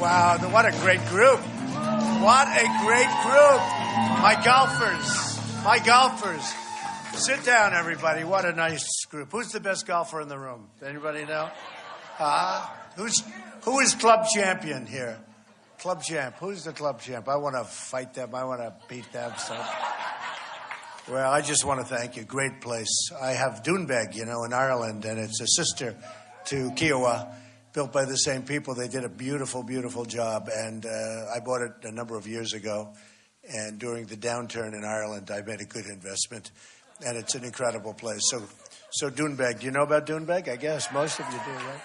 wow. What a great group. What a great group. My golfers. Sit down, everybody. What a nice group. Who's the best golfer in the room? Anybody know? Who is club champion here? Club champ. Who's the club champ? I want to fight them. I want to beat them. So. Well, I just want to thank you. Great place. I have Donld, in Ireland, and it's a sister to Kiawah, built by the same people. They did a beautiful, beautiful job, and I bought it a number of years ago. And during the downturn in Ireland, I made a good investment, and it's an incredible place. So Donld, do you know about Donld? I guess most of you do, right?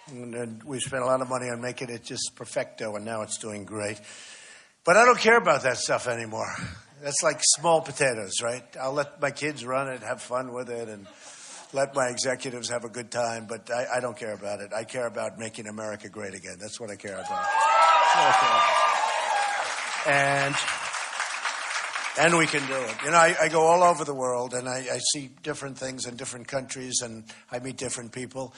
And we spent a lot of money on making it just perfecto, and now it's doing great. But I don't care about that stuff anymore. That's like small potatoes, right? I'll let my kids run it, have fun with it, and let my executives have a good time, but I don't care about it. I care about making America great again. That's what I care about. That's what I care about. And we can do it. I go all over the world, and I see different things in different countries, and I meet different people.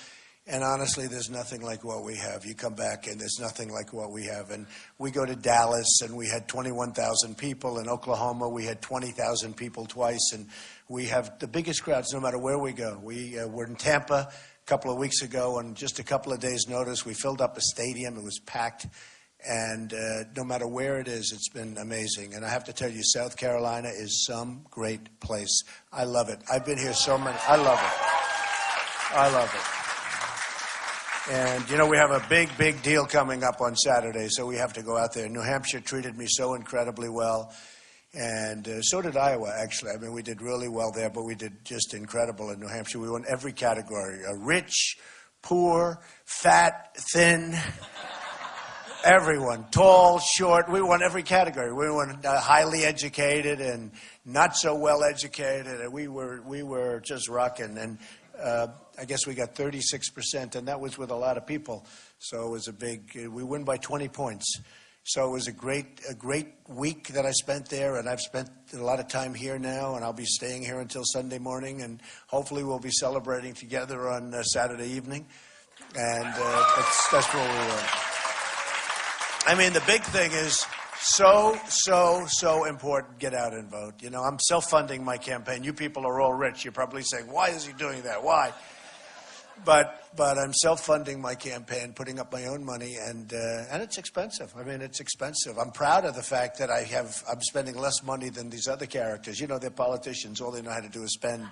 And honestly, there's nothing like what we have. You come back, and there's nothing like what we have. And we go to Dallas, and we had 21,000 people. In Oklahoma, we had 20,000 people twice. And we have the biggest crowds no matter where we go. We were in Tampa a couple of weeks ago, and just a couple of days' notice, we filled up a stadium. It was packed. And no matter where it is, it's been amazing. And I have to tell you, South Carolina is some great place. I love it. I've been here so many. I love it. I love it. And, we have a big, big deal coming up on Saturday, so we have to go out there. New Hampshire treated me so incredibly well, and so did Iowa, actually. I mean, we did really well there, but we did just incredible in New Hampshire. We won every category, rich, poor, fat, thin, everyone, tall, short. We won every category. We won highly educated and not so well educated, and we were just rocking. And I guess we got 36%, and that was with a lot of people. So it was we win by 20 points. So it was a great week that I spent there, and I've spent a lot of time here now, and I'll be staying here until Sunday morning, and hopefully we'll be celebrating together on Saturday evening. And that's where we were. I mean, the big thing is so important. Get out and vote. I'm self-funding my campaign. You people are all rich. You're probably saying, why is he doing that? Why? But I'm self-funding my campaign, putting up my own money, and it's expensive. I mean, it's expensive. I'm proud of the fact that I'm spending less money than these other characters. They're politicians. All they know how to do is spend.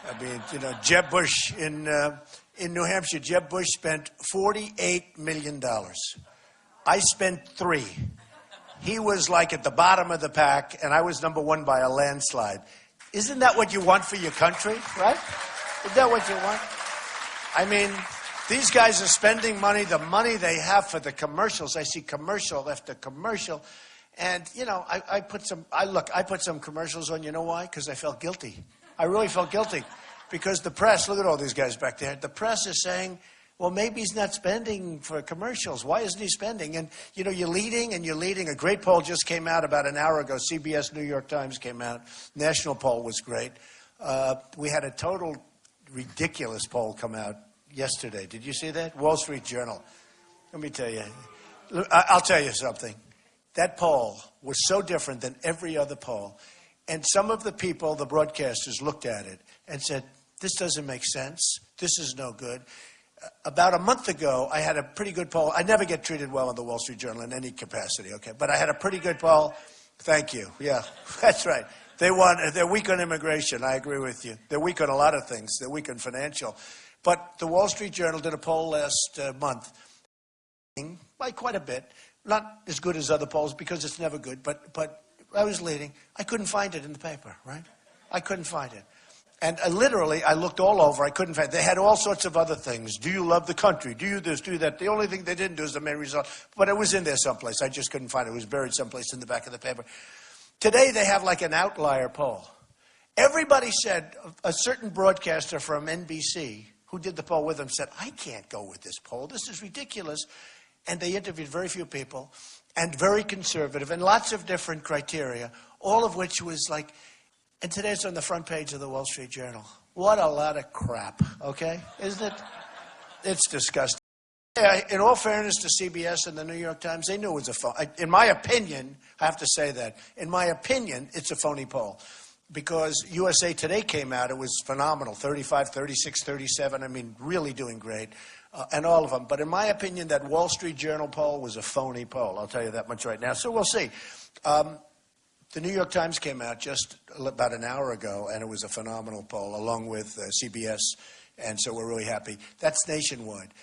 I mean, Jeb Bush in New Hampshire. Jeb Bush spent $48 million. I spent $3 million. He was like at the bottom of the pack, and I was number one by a landslide. Isn't that what you want for your country, right? Isn't that what you want? I mean, these guys are spending money, the money they have for the commercials. I see commercial after commercial. And, I put some commercials on. You know why? Because I felt guilty. I really felt guilty. Because the press, look at all these guys back there. The press is saying, well, maybe he's not spending for commercials. Why isn't he spending? And, you're leading. A great poll just came out about an hour ago. CBS, New York Times came out. National poll was great. We had a total ridiculous poll come out yesterday. Did you see that? Wall Street Journal. Let me tell you. I'll tell you something. That poll was so different than every other poll. And some of the people, the broadcasters, looked at it and said, this doesn't make sense. This is no good. About a month ago, I had a pretty good poll. I never get treated well in the Wall Street Journal in any capacity, okay? But I had a pretty good poll. Thank you. Yeah, that's right. They're weak on immigration. I agree with you. They're weak on a lot of things. They're weak on financial. But the Wall Street Journal did a poll last month, by quite a bit. Not as good as other polls because it's never good, but I was leading. I couldn't find it in the paper, right? I couldn't find it. And I looked all over. I couldn't find it. They had all sorts of other things. Do you love the country? Do you this, do that? The only thing they didn't do is the main result. But it was in there someplace. I just couldn't find it. It was buried someplace in the back of the paper. Today they have like an outlier poll. Everybody said, a certain broadcaster from NBC who did the poll with them said, I can't go with this poll. This is ridiculous. And they interviewed very few people and very conservative and lots of different criteria, all of which was like, and today it's on the front page of the Wall Street Journal. What a lot of crap, okay? Isn't it? It's disgusting. Yeah, in all fairness to CBS and the New York Times, they knew it was a phone. In my opinion, I have to say that. In my opinion, it's a phony poll. Because USA Today came out, it was phenomenal, 35, 36, 37, I mean, really doing great, and all of them. But in my opinion, that Wall Street Journal poll was a phony poll. I'll tell you that much right now. So we'll see. The New York Times came out just about an hour ago, and it was a phenomenal poll, along with CBS, and so we're really happy. That's nationwide.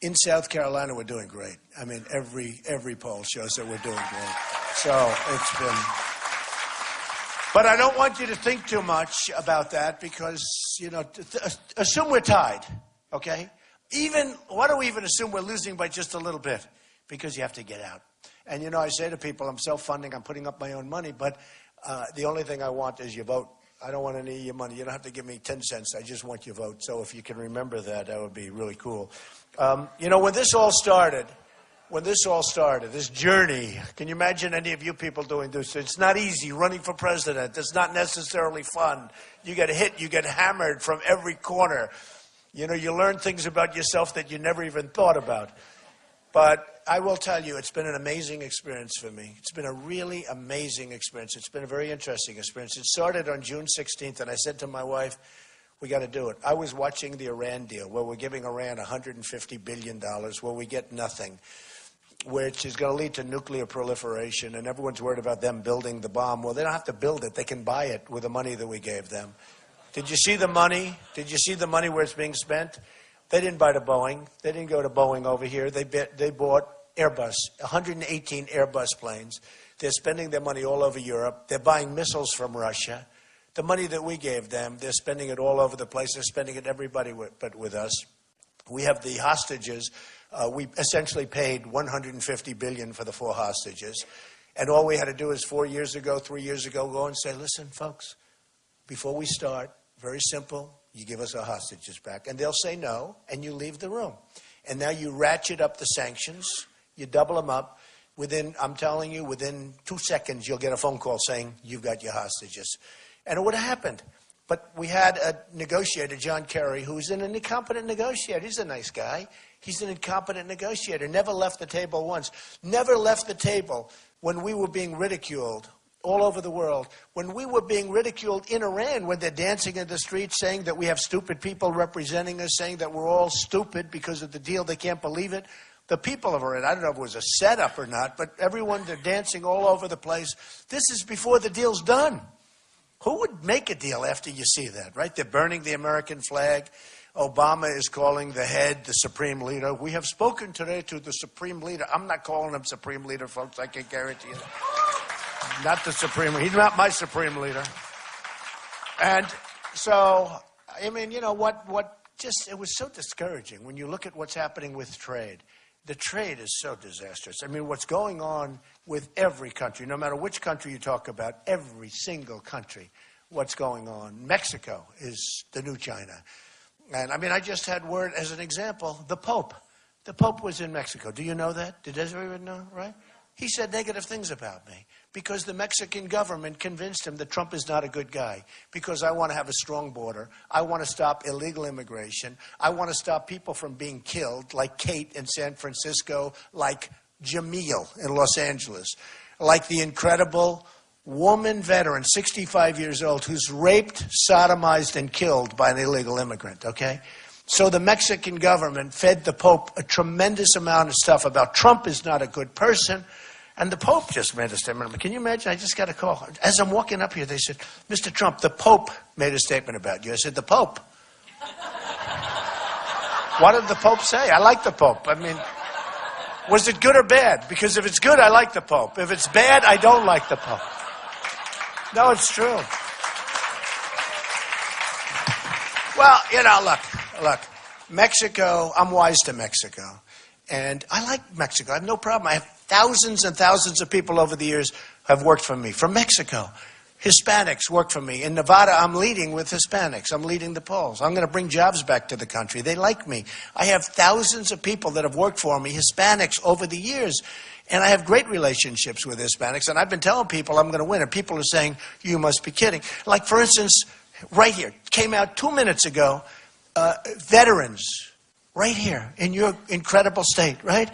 In South Carolina, we're doing great. I mean, every poll shows that we're doing great. So it's been... But I don't want you to think too much about that because, you know, assume we're tied, okay? Why do we even assume we're losing by just a little bit? Because you have to get out. And, you know, I say to people, I'm self-funding, I'm putting up my own money, but the only thing I want is your vote. I don't want any of your money. You don't have to give me 10 cents. I just want your vote. So if you can remember that, that would be really cool. You know, when this all started, this journey, can you imagine any of you people doing this? It's not easy running for president. It's not necessarily fun. You get hit, you get hammered from every corner. You know, you learn things about yourself that you never even thought about. But I will tell you, it's been an amazing experience for me. It's been a really amazing experience. It's been a very interesting experience. It started on June 16th, and I said to my wife, we got to do it. I was watching the Iran deal, where we're giving Iran $150 billion, where we get nothing, which is going to lead to nuclear proliferation, and everyone's worried about them building the bomb. Well, they don't have to build it. They can buy it with the money that we gave them. Did you see the money? Did you see the money where it's being spent? They didn't buy the Boeing. They didn't go to Boeing over here. They bought Airbus, 118 Airbus planes. They're spending their money all over Europe. They're buying missiles from Russia. The money that we gave them, they're spending it all over the place. They're spending it everybody but with us. We have the hostages. We essentially paid $150 billion for the 4 hostages. And all we had to do is 3 years ago, go and say, listen, folks, before we start, very simple, you give us our hostages back. And they'll say no, and you leave the room. And now you ratchet up the sanctions. You double them up. I'm telling you, within 2 seconds, you'll get a phone call saying, you've got your hostages. And it would have happened. But we had a negotiator, John Kerry, who's an incompetent negotiator. He's a nice guy. He's an incompetent negotiator. Never left the table once. Never left the table when we were being ridiculed all over the world. When we were being ridiculed in Iran, when they're dancing in the streets saying that we have stupid people representing us, saying that we're all stupid because of the deal, they can't believe it. The people of Iran, I don't know if it was a setup or not, but everyone, they're dancing all over the place. This is before the deal's done. Who would make a deal after you see that, right? They're burning the American flag. Obama is calling the head, the supreme leader. We have spoken today to the supreme leader. I'm not calling him supreme leader, folks. I can guarantee you. Not the supreme leader. He's not my supreme leader. And so, I mean, you know, it was so discouraging when you look at what's happening with trade. The trade is so disastrous. I mean, what's going on with every country, no matter which country you talk about, every single country, what's going on. Mexico is the new China. And, I mean, I just had word, as an example, the Pope. The Pope was in Mexico. Do you know that? Did everyone know, right? He said negative things about me because the Mexican government convinced him that Trump is not a good guy, because I want to have a strong border. I want to stop illegal immigration. I want to stop people from being killed, like Kate in San Francisco, like Jamil in Los Angeles, like the incredible woman veteran, 65 years old, who's raped, sodomized, and killed by an illegal immigrant, okay? So the Mexican government fed the Pope a tremendous amount of stuff about Trump is not a good person. And the Pope just made a statement. Can you imagine? I just got a call. As I'm walking up here, they said, Mr. Trump, the Pope made a statement about you. I said, the Pope? What did the Pope say? I like the Pope. I mean, was it good or bad? Because if it's good, I like the Pope. If it's bad, I don't like the Pope. No, it's true. Well, you know, look, Mexico, I'm wise to Mexico. And I like Mexico. I have no problem. I have thousands and thousands of people over the years have worked for me from Mexico. Hispanics work for me. In Nevada, I'm leading with Hispanics. I'm leading the polls. I'm going to bring jobs back to the country. They like me. I have thousands of people that have worked for me, Hispanics, over the years. And I have great relationships with Hispanics. And I've been telling people I'm going to win. And people are saying, you must be kidding. Like, for instance, right here, came out 2 minutes ago, veterans right here in your incredible state, right?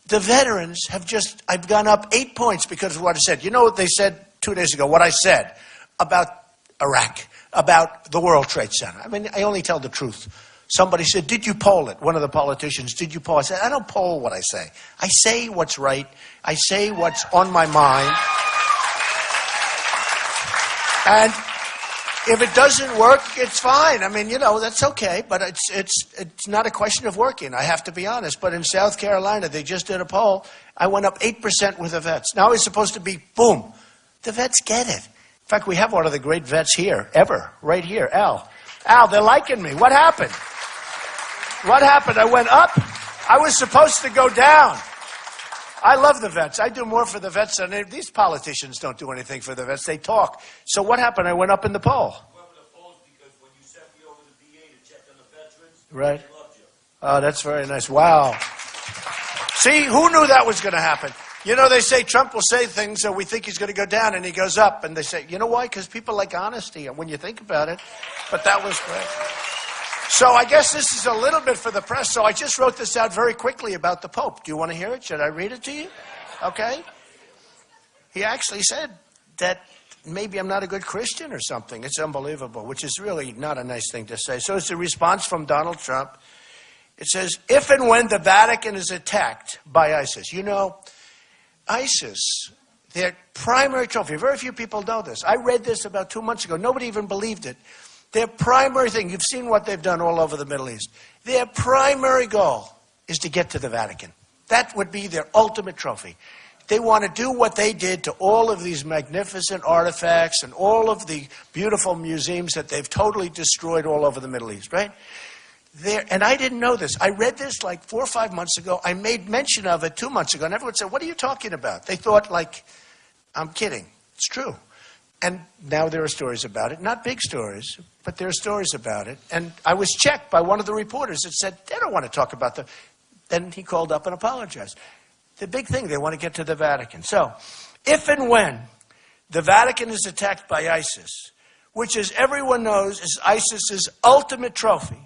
The veterans have I've gone up 8 points because of what I said. You know what they said 2 days ago, what I said about Iraq, about the World Trade Center. I mean, I only tell the truth. Somebody said, did you poll it? One of the politicians, did you poll? I said, I don't poll what I say. I say what's right. I say what's on my mind. And if it doesn't work, it's fine. I mean, that's okay. But it's not a question of working. I have to be honest. But in South Carolina, they just did a poll. I went up 8% with the vets. Now it's supposed to be, boom. The vets get it. In fact, we have one of the great vets here, ever, right here, Al. Al, they're liking me. What happened? What happened? I went up. I was supposed to go down. I love the vets. I do more for the vets than these politicians don't do anything for the vets. They talk. So what happened? I went up in the poll. You went with the polls because when you sent me over to the VA to check on the veterans, right. They loved you. Oh, that's very nice. Wow. See, who knew that was going to happen? They say Trump will say things that we think he's going to go down, and he goes up. And they say, you know why? Because people like honesty, and when you think about it. But that was great. So I guess this is a little bit for the press. So I just wrote this out very quickly about the Pope. Do you want to hear it? Should I read it to you? Okay. He actually said that maybe I'm not a good Christian or something. It's unbelievable, which is really not a nice thing to say. So it's a response from Donald Trump. It says, if and when the Vatican is attacked by ISIS. ISIS, their primary trophy, very few people know this. I read this about 2 months ago. Nobody even believed it. Their primary thing, you've seen what they've done all over the Middle East. Their primary goal is to get to the Vatican. That would be their ultimate trophy. They want to do what they did to all of these magnificent artifacts and all of the beautiful museums that they've totally destroyed all over the Middle East, right? And I didn't know this. I read this like 4 or 5 months ago. I made mention of it 2 months ago, and everyone said, what are you talking about? They thought, I'm kidding. It's true. And now there are stories about it. Not big stories, but there are stories about it. And I was checked by one of the reporters that said, they don't want to talk about the... Then he called up and apologized. The big thing, they want to get to the Vatican. So, if and when the Vatican is attacked by ISIS, which, as everyone knows, is ISIS's ultimate trophy,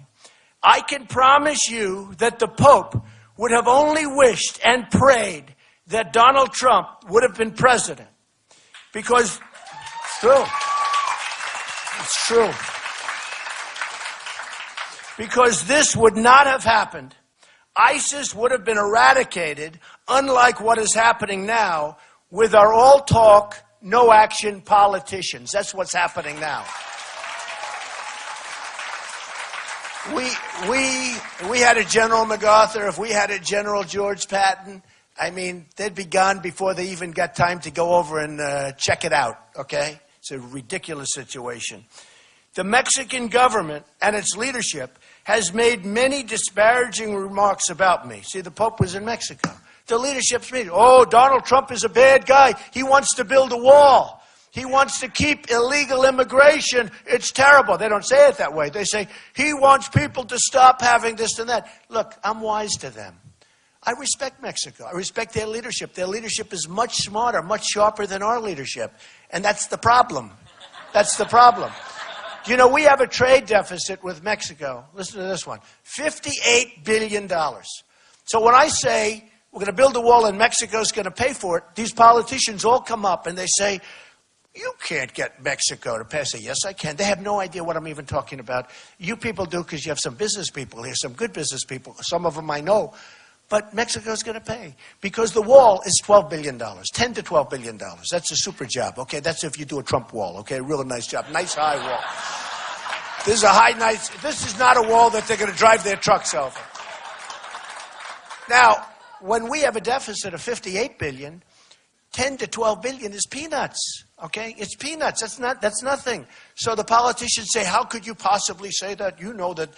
I can promise you that the Pope would have only wished and prayed that Donald Trump would have been president. Because it's true. It's true. Because this would not have happened. ISIS would have been eradicated, unlike what is happening now with our all talk, no action politicians. That's what's happening now. We had a General MacArthur. If we had a General George Patton, I mean, they'd be gone before they even got time to go over and check it out, okay? It's a ridiculous situation. The Mexican government and its leadership has made many disparaging remarks about me. See, the Pope was in Mexico. The leadership's meeting. Oh, Donald Trump is a bad guy. He wants to build a wall. He wants to keep illegal immigration. It's terrible. They don't say it that way. They say, he wants people to stop having this and that. Look, I'm wise to them. I respect Mexico. I respect their leadership. Their leadership is much smarter, much sharper than our leadership. And that's the problem. That's the problem. You know, we have a trade deficit with Mexico. Listen to this one. $58 billion. So when I say we're going to build a wall and Mexico's going to pay for it, these politicians all come up and they say, you can't get Mexico to pay. I say, yes, I can. They have no idea what I'm even talking about. You people do because you have some business people here, some good business people. Some of them I know. But Mexico's going to pay because the wall is $12 billion, $10 to $12 billion. That's a super job, okay? That's if you do a Trump wall, okay? A real nice job. Nice high wall. This is not a wall that they're going to drive their trucks over. Now, when we have a deficit of $58 billion, 10 to 12 billion is peanuts, okay? It's peanuts. That's nothing. So the politicians say, how could you possibly say that? You know that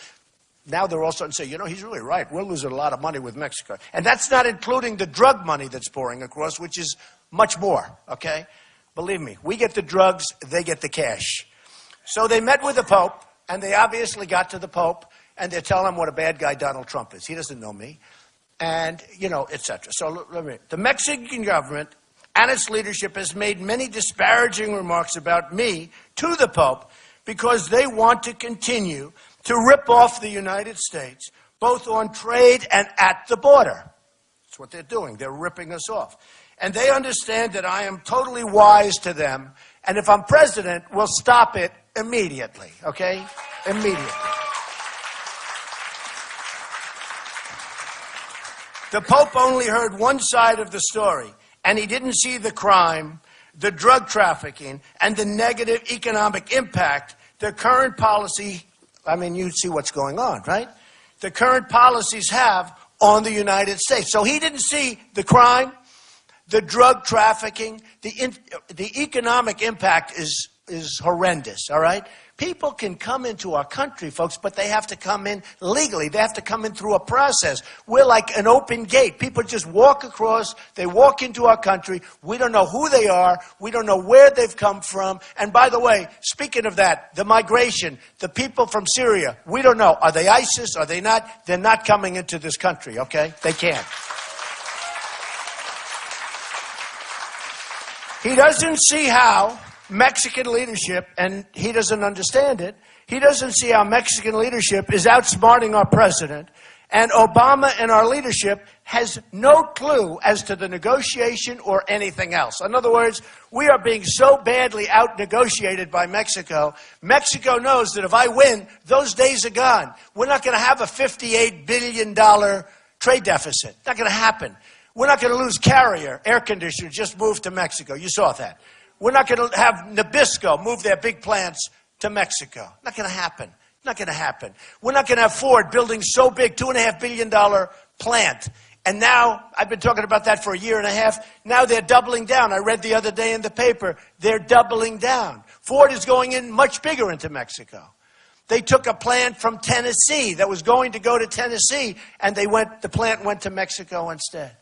now they're all starting to say, you know, he's really right. We're losing a lot of money with Mexico. And that's not including the drug money that's pouring across, which is much more, okay? Believe me, we get the drugs, they get the cash. So they met with the Pope, and they obviously got to the Pope, and they're telling him what a bad guy Donald Trump is. He doesn't know me. And, you know, et cetera. So the Mexican government and its leadership has made many disparaging remarks about me to the Pope because they want to continue to rip off the United States, both on trade and at the border. That's what they're doing. They're ripping us off. And they understand that I am totally wise to them, and if I'm president, we'll stop it immediately, okay? Immediately. The Pope only heard one side of the story, and he didn't see the crime, the drug trafficking, and the negative economic impact the current policy, I mean, you see what's going on, right? The current policies have on the United States. So he didn't see the crime, the drug trafficking, the economic impact is horrendous, all right? People can come into our country, folks, but they have to come in legally. They have to come in through a process. We're like an open gate. People just walk across. They walk into our country. We don't know who they are. We don't know where they've come from. And by the way, speaking of that, the migration, the people from Syria, we don't know. Are they ISIS? Are they not? They're not coming into this country, okay? They can't. He doesn't see how Mexican leadership, and he doesn't understand it, he doesn't see how Mexican leadership is outsmarting our president, and Obama and our leadership has no clue as to the negotiation or anything else. In other words, we are being so badly out-negotiated by Mexico. Mexico knows that if I win, those days are gone. We're not going to have a $58 billion trade deficit. Not going to happen. We're not going to lose Carrier, air conditioners, just moved to Mexico. You saw that. We're not going to have Nabisco move their big plants to Mexico. Not going to happen. Not going to happen. We're not going to have Ford building so big, $2.5 billion plant. And now, I've been talking about that for a year and a half. Now they're doubling down. I read the other day in the paper, they're doubling down. Ford is going in much bigger into Mexico. They took a plant from Tennessee that was going to go to Tennessee, and the plant went to Mexico instead.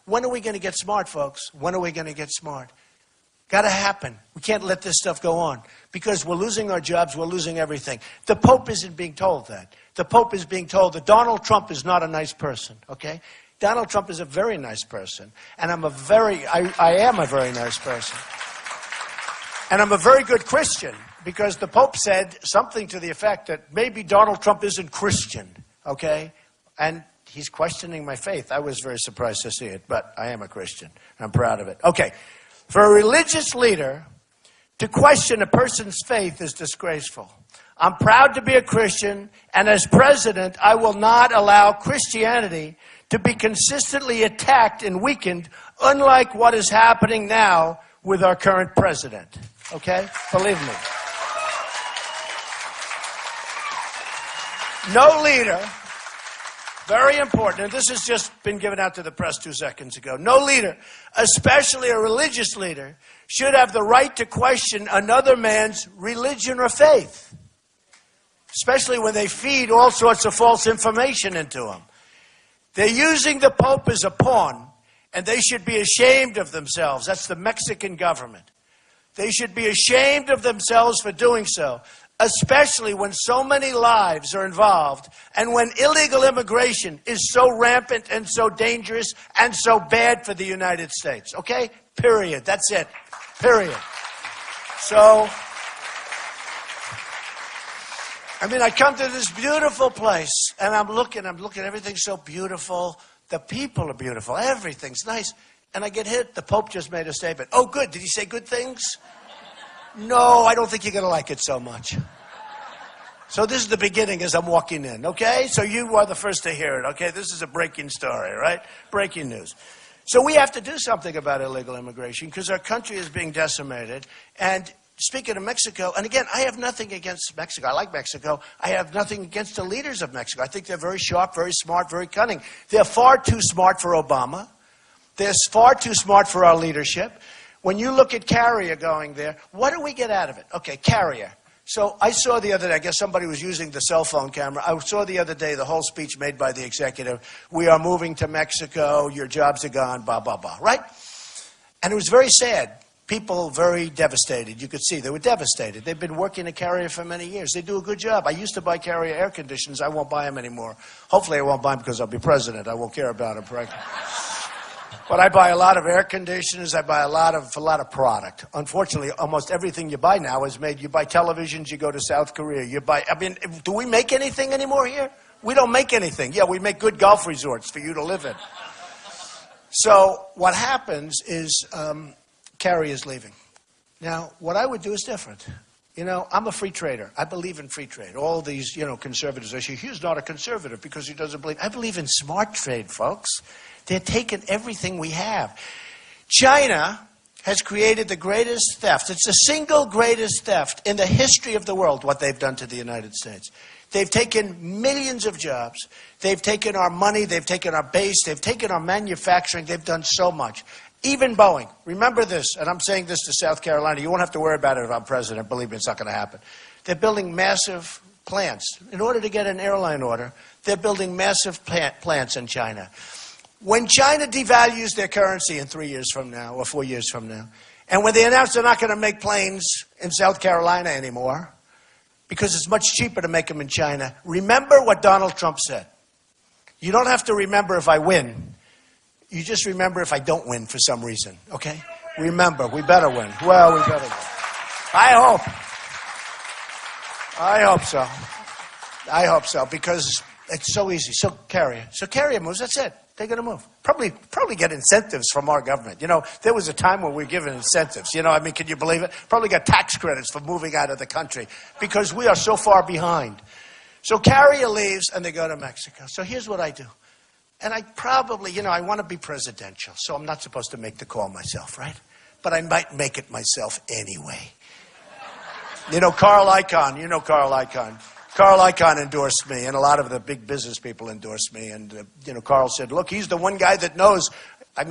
When are we going to get smart, folks? When are we going to get smart? Got to happen. We can't let this stuff go on because we're losing our jobs, we're losing everything. The Pope isn't being told that. The Pope is being told that Donald Trump is not a nice person, okay? Donald Trump is a very nice person, and I am a very nice person. And I'm a very good Christian because the Pope said something to the effect that maybe Donald Trump isn't Christian, okay? And he's questioning my faith. I was very surprised to see it, but I am a Christian. I'm proud of it. Okay. For a religious leader to question a person's faith is disgraceful. I'm proud to be a Christian, and as president, I will not allow Christianity to be consistently attacked and weakened, unlike what is happening now with our current president. Okay? Believe me. No leader, very important, and this has just been given out to the press 2 seconds ago. No leader, especially a religious leader, should have the right to question another man's religion or faith, especially when they feed all sorts of false information into them. They're using the Pope as a pawn, and they should be ashamed of themselves. That's the Mexican government. They should be ashamed of themselves for doing so, especially when so many lives are involved and when illegal immigration is so rampant and so dangerous and so bad for the United States. Okay? Period. That's it. Period. So, I mean, I come to this beautiful place and I'm looking, everything's so beautiful. The people are beautiful. Everything's nice. And I get hit. The Pope just made a statement. Oh, good. Did he say good things? No, I don't think you're going to like it so much. So this is the beginning as I'm walking in, okay? So you are the first to hear it, okay? This is a breaking story, right? Breaking news. So we have to do something about illegal immigration because our country is being decimated. And speaking of Mexico, and again, I have nothing against Mexico. I like Mexico. I have nothing against the leaders of Mexico. I think they're very sharp, very smart, very cunning. They're far too smart for Obama. They're far too smart for our leadership. When you look at Carrier going there, what do we get out of it? Okay, Carrier. So I saw the other day, I guess somebody was using the cell phone camera. I saw the other day the whole speech made by the executive. We are moving to Mexico. Your jobs are gone, blah, blah, blah, right? And it was very sad. People very devastated. You could see they were devastated. They've been working at Carrier for many years. They do a good job. I used to buy Carrier air conditioners. I won't buy them anymore. Hopefully I won't buy them because I'll be president. I won't care about them. But I buy a lot of air conditioners. I buy a lot of product. Unfortunately, almost everything you buy now is made. You buy televisions, you go to South Korea. Do we make anything anymore here? We don't make anything. Yeah, we make good golf resorts for you to live in. So what happens is Kerry is leaving. Now, what I would do is different. You know, I'm a free trader. I believe in free trade. All these, conservatives say, he's not a conservative because he doesn't believe. I believe in smart trade, folks. They're taking everything we have. China has created the greatest theft. It's the single greatest theft in the history of the world, what they've done to the United States. They've taken millions of jobs. They've taken our money. They've taken our base. They've taken our manufacturing. They've done so much. Even Boeing. Remember this, and I'm saying this to South Carolina. You won't have to worry about it if I'm president. Believe me, it's not going to happen. They're building massive plants. In order to get an airline order, they're building massive plants in China. When China devalues their currency in 3 years from now or 4 years from now, and when they announce they're not going to make planes in South Carolina anymore because it's much cheaper to make them in China, remember what Donald Trump said. You don't have to remember if I win. You just remember if I don't win for some reason, okay? Remember, we better win. Well, we better win. I hope so, because it's so easy. So carrier moves, that's it. They're going to move. Probably get incentives from our government. You know, there was a time when we were given incentives. Can you believe it? Probably got tax credits for moving out of the country because we are so far behind. So carrier leaves and they go to Mexico. So here's what I do. And I probably, I want to be presidential, so I'm not supposed to make the call myself, right? But I might make it myself anyway. Carl Icahn. Carl Icahn endorsed me, and a lot of the big business people endorsed me. And, Carl said, look, he's the one guy that knows. I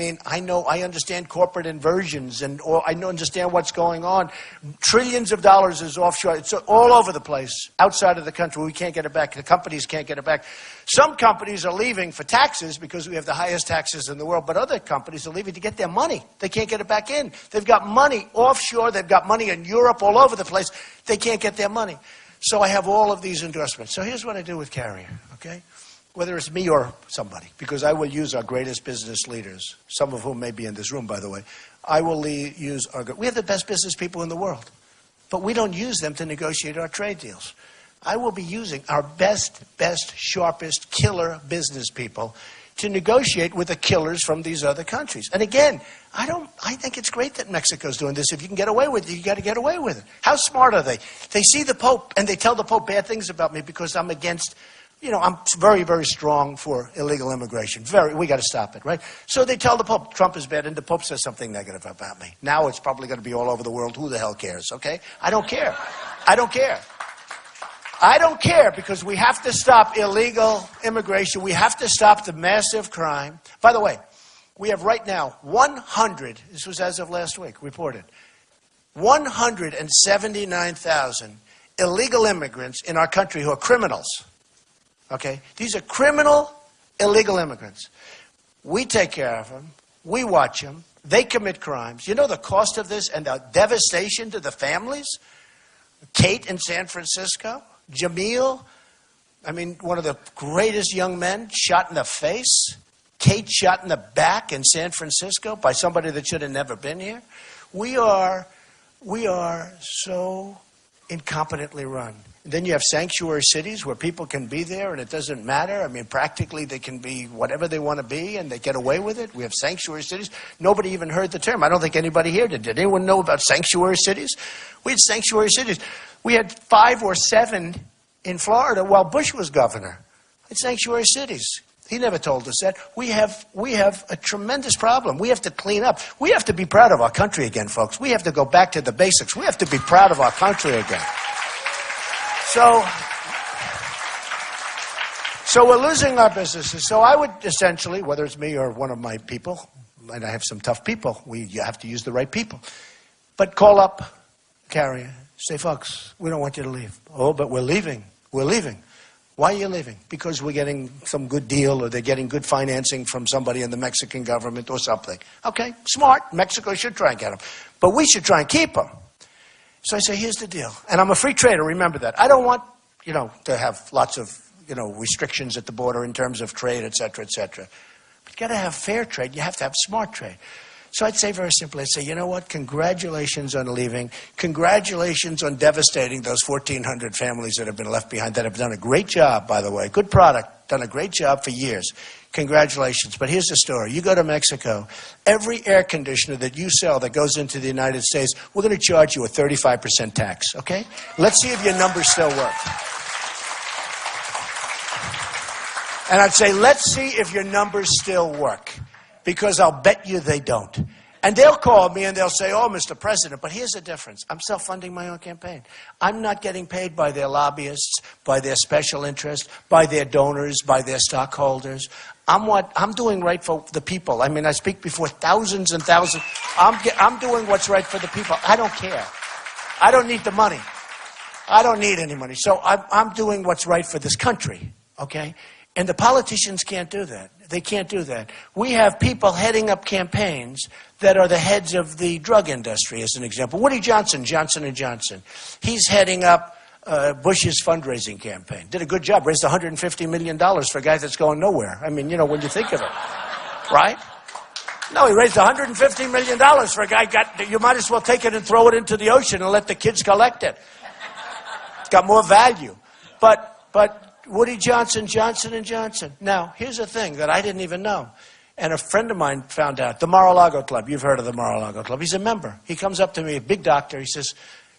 understand corporate inversions, and I understand what's going on. Trillions of dollars is offshore. It's all over the place, outside of the country. We can't get it back. The companies can't get it back. Some companies are leaving for taxes because we have the highest taxes in the world, but other companies are leaving to get their money. They can't get it back in. They've got money offshore. They've got money in Europe, all over the place. They can't get their money. So I have all of these endorsements. So here's what I do with Carrier, okay? Whether it's me or somebody, because I will use our greatest business leaders, some of whom may be in this room, by the way. We have the best business people in the world, but we don't use them to negotiate our trade deals. I will be using our best, sharpest, killer business people to negotiate with the killers from these other countries. And again, I think it's great that Mexico's doing this. If you can get away with it, you got to get away with it. How smart are they? They see the Pope and they tell the Pope bad things about me because I'm against, I'm very, very strong for illegal immigration. We got to stop it, right? So they tell the Pope Trump is bad, and the Pope says something negative about me. Now it's probably going to be all over the world. Who the hell cares, okay? I don't care. I don't care because we have to stop illegal immigration. We have to stop the massive crime. By the way, we have right now 100, this was as of last week, reported, 179,000 illegal immigrants in our country who are criminals. Okay? These are criminal, illegal immigrants. We take care of them. We watch them. They commit crimes. You know the cost of this and the devastation to the families? Kate in San Francisco, Jamil, one of the greatest young men, shot in the face. Kate shot in the back in San Francisco by somebody that should have never been here. We are so incompetently run. And then you have sanctuary cities where people can be there and it doesn't matter. Practically they can be whatever they want to be and they get away with it. We have sanctuary cities. Nobody even heard the term. I don't think anybody here did. Did anyone know about sanctuary cities? We had sanctuary cities. We had 5 or 7 in Florida while Bush was governor. It's sanctuary cities. He never told us that. We have a tremendous problem. We have to clean up. We have to be proud of our country again, folks. We have to go back to the basics. We have to be proud of our country again. So we're losing our businesses. So I would essentially, whether it's me or one of my people, and I have some tough people, you have to use the right people, but call up Carrier. Say, folks, we don't want you to leave. Oh, but we're leaving. We're leaving. Why are you leaving? Because we're getting some good deal or they're getting good financing from somebody in the Mexican government or something. Okay, smart. Mexico should try and get them. But we should try and keep them. So I say, here's the deal. And I'm a free trader, remember that. I don't want, to have lots of, restrictions at the border in terms of trade, et cetera, et cetera. You've got to have fair trade. You have to have smart trade. So I'd say very simply, I'd say, you know what? Congratulations on leaving. Congratulations on devastating those 1,400 families that have been left behind, that have done a great job, by the way. Good product, done a great job for years. Congratulations. But here's the story. You go to Mexico, every air conditioner that you sell that goes into the United States, we're going to charge you a 35% tax, okay? Let's see if your numbers still work. And I'd say, let's see if your numbers still work, because I'll bet you they don't. And they'll call me and they'll say, oh, Mr. President, but here's the difference. I'm self-funding my own campaign. I'm not getting paid by their lobbyists, by their special interests, by their donors, by their stockholders. I'm doing right for the people. I mean, I speak before thousands and thousands. I'm doing what's right for the people. I don't care. I don't need the money. I don't need any money. So I'm doing what's right for this country, okay? And the politicians can't do that. They can't do that. We have people heading up campaigns that are the heads of the drug industry, as an example. Woody Johnson, Johnson & Johnson. He's heading up Bush's fundraising campaign. Did a good job. Raised $150 million for a guy that's going nowhere. I mean, you know, when you think of it. Right? No, he raised $150 million for a guy you might as well take it and throw it into the ocean and let the kids collect it. It's got more value. But Woody Johnson, Johnson & Johnson. Now, here's a thing that I didn't even know. And a friend of mine found out. The Mar-a-Lago Club. You've heard of the Mar-a-Lago Club. He's a member. He comes up to me, a big doctor. He says,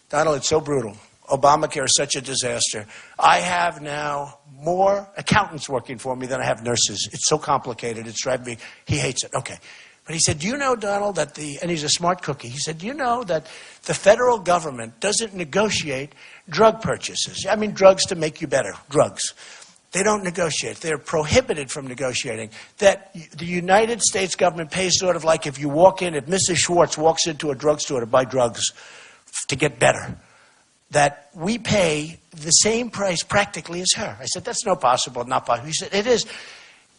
Donald, it's so brutal. Obamacare is such a disaster. I have now more accountants working for me than I have nurses. It's so complicated. It's driving me. He hates it. Okay. But he said, do you know, Donald, and he's a smart cookie. He said, do you know that the federal government doesn't negotiate drug purchases? I mean, drugs to make you better. Drugs. They don't negotiate. They're prohibited from negotiating. That the United States government pays sort of like if you walk in, if Mrs. Schwartz walks into a drugstore to buy drugs to get better, that we pay the same price practically as her. I said, that's not possible. He said, it is.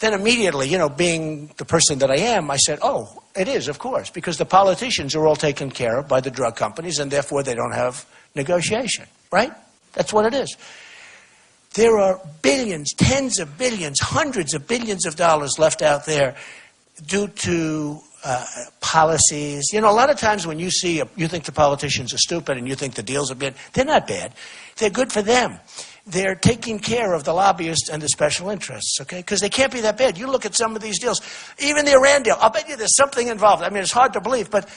Then immediately, you know, being the person that I am, I said, oh, it is, of course, because the politicians are all taken care of by the drug companies, and therefore they don't have negotiation, right? That's what it is. There are billions, tens of billions, hundreds of billions of dollars left out there due to policies. You know, a lot of times when you think the politicians are stupid and you think the deals are bad, they're not bad. They're good for them. They're taking care of the lobbyists and the special interests, okay? Because they can't be that bad. You look at some of these deals, even the Iran deal, I'll bet you there's something involved. I mean, it's hard to believe, but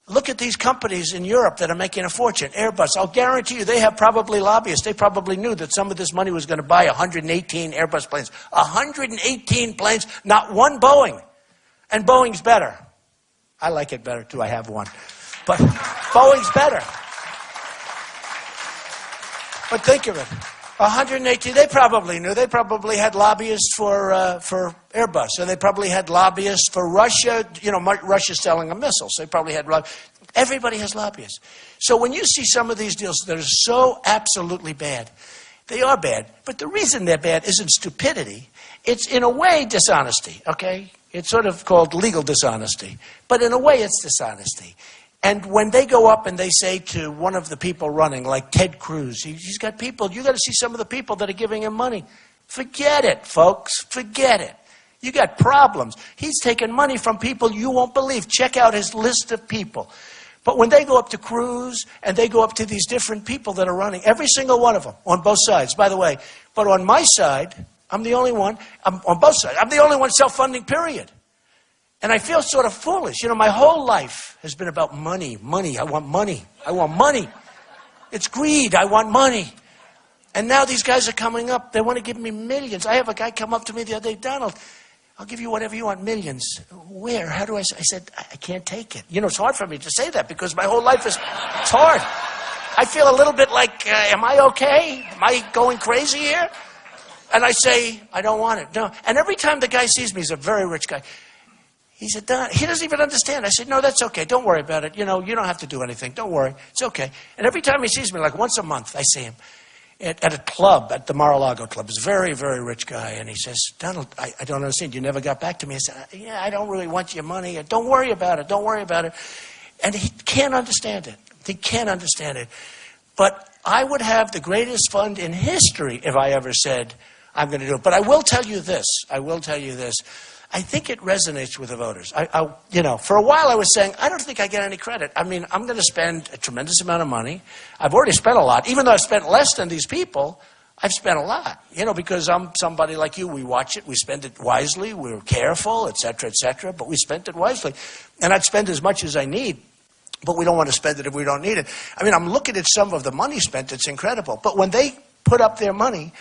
look at these companies in Europe that are making a fortune. Airbus, I'll guarantee you they have probably lobbyists. They probably knew that some of this money was going to buy 118 Airbus planes. 118 planes, not one Boeing. And Boeing's better. I like it better, too. I have one. But Boeing's better. But think of it. 118, they probably knew. They probably had lobbyists for Airbus, and they probably had lobbyists for Russia. You know, Russia's selling a missile, so they probably had lobbyists. Everybody has lobbyists. So when you see some of these deals that are so absolutely bad, they are bad. But the reason they're bad isn't stupidity. It's, in a way, dishonesty, okay? It's sort of called legal dishonesty. But in a way, it's dishonesty. And when they go up and they say to one of the people running, like Ted Cruz, he's got people, you got to see some of the people that are giving him money. Forget it, folks. Forget it. You got problems. He's taking money from people you won't believe. Check out his list of people. But when they go up to Cruz and they go up to these different people that are running, every single one of them, on both sides, by the way, but on my side, I'm the only one, on both sides, I'm the only one self-funding, period. And I feel sort of foolish. You know, my whole life has been about money. Money. I want money. I want money. It's greed. I want money. And now these guys are coming up. They want to give me millions. I have a guy come up to me the other day, Donald, I'll give you whatever you want, millions. Where? How do I say? I said, I can't take it. You know, it's hard for me to say that because my whole life it's hard. I feel a little bit like, am I okay? Am I going crazy here? And I say, I don't want it. No. And every time the guy sees me, he's a very rich guy. He said, Don, he doesn't even understand. I said, no, that's okay. Don't worry about it. You know, you don't have to do anything. Don't worry. It's okay. And every time he sees me, like once a month, I see him at a club, at the Mar-a-Lago Club. He's a very, very rich guy. And he says, Donald, I don't understand. You never got back to me. I said, yeah, I don't really want your money. Don't worry about it. Don't worry about it. And he can't understand it. He can't understand it. But I would have the greatest fund in history if I ever said, I'm going to do it. But I will tell you this. I will tell you this. I think it resonates with the voters. For a while I was saying, I don't think I get any credit. I mean, I'm going to spend a tremendous amount of money. I've already spent a lot. Even though I've spent less than these people, I've spent a lot, because I'm somebody like you. We watch it. We spend it wisely. We're careful, et cetera, but we spent it wisely. And I'd spend as much as I need, but we don't want to spend it if we don't need it. I mean, I'm looking at some of the money spent. It's incredible. But when they put up their money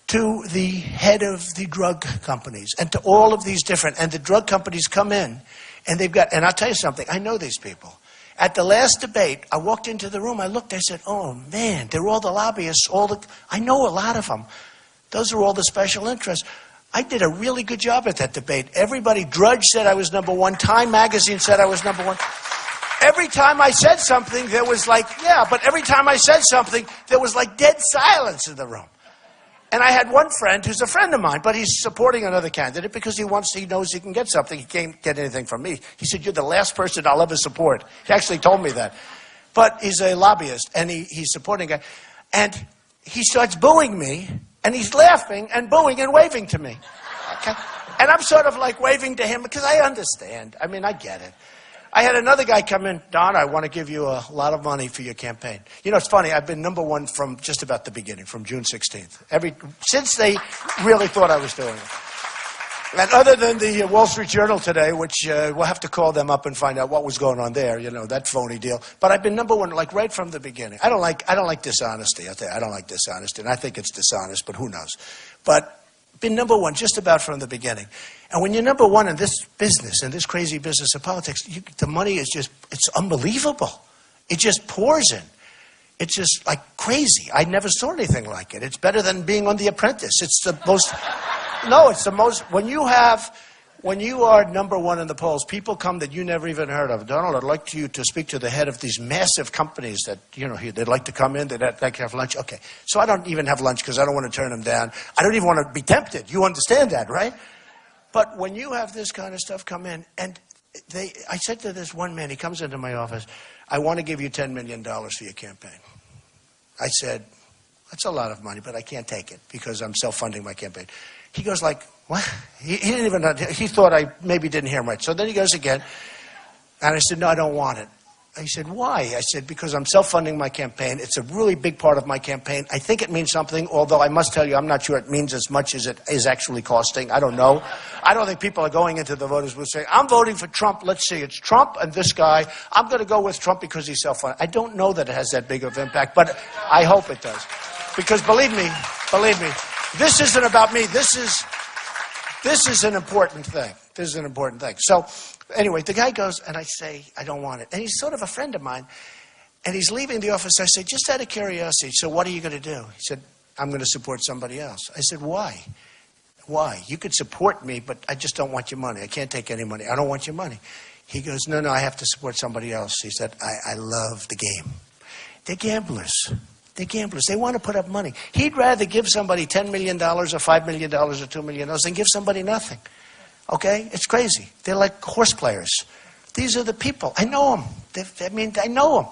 to the head of the drug companies and to all of these different, and the drug companies come in, and and I'll tell you something, I know these people. At the last debate, I walked into the room, I looked, I said, oh man, they're all the lobbyists, I know a lot of them. Those are all the special interests. I did a really good job at that debate. Everybody, Drudge said I was number one, Time Magazine said I was number one. Every time I said something, there was every time I said something, there was like dead silence in the room. And I had one friend who's a friend of mine, but he's supporting another candidate because he knows he can get something. He can't get anything from me. He said, you're the last person I'll ever support. He actually told me that. But he's a lobbyist, and he's supporting it. And he starts booing me, and he's laughing and booing and waving to me. Okay? And I'm sort of like waving to him because I understand. I mean, I get it. I had another guy come in, Don, I want to give you a lot of money for your campaign. It's funny, I've been number one from just about the beginning, from June 16th. Since they really thought I was doing it. And other than the Wall Street Journal today, which we'll have to call them up and find out what was going on there, that phony deal. But I've been number one, like right from the beginning. I don't like dishonesty. I'll tell you, I don't like dishonesty, and I think it's dishonest, but who knows? But been number one just about from the beginning. And when you're number one in this business, in this crazy business of politics, the money is it's unbelievable. It just pours in. It's just like crazy. I never saw anything like it. It's better than being on The Apprentice. It's the most, when you are number one in the polls, people come that you never even heard of. Donald, I'd like you to speak to the head of these massive companies that, they'd like to come in, they'd like to have lunch. Okay, so I don't even have lunch because I don't want to turn them down. I don't even want to be tempted. You understand that, right? But when you have this kind of stuff come in, and I said to this one man, he comes into my office, I want to give you $10 million for your campaign. I said, that's a lot of money, but I can't take it because I'm self-funding my campaign. He goes like, what? He didn't even, he thought I maybe didn't hear him right. So then he goes again, and I said, no, I don't want it. He said, why? I said, because I'm self-funding my campaign. It's a really big part of my campaign. I think it means something, although I must tell you, I'm not sure it means as much as it is actually costing. I don't know. I don't think people are going into the voters will say, I'm voting for Trump. Let's see, it's Trump and this guy. I'm going to go with Trump because he's self-funding. I don't know that it has that big of impact, but I hope it does. Because believe me, this isn't about me. This is an important thing. This is an important thing. So anyway, the guy goes, and I say, I don't want it. And he's sort of a friend of mine. And he's leaving the office. I say, just out of curiosity, so what are you going to do? He said, I'm going to support somebody else. I said, why? Why? You could support me, but I just don't want your money. I can't take any money. I don't want your money. He goes, no, I have to support somebody else. He said, I love the game. They're gamblers. They're gamblers. They want to put up money. He'd rather give somebody $10 million or $5 million or $2 million than give somebody nothing. Okay? It's crazy. They're like horse players. These are the people. I know them. I know them.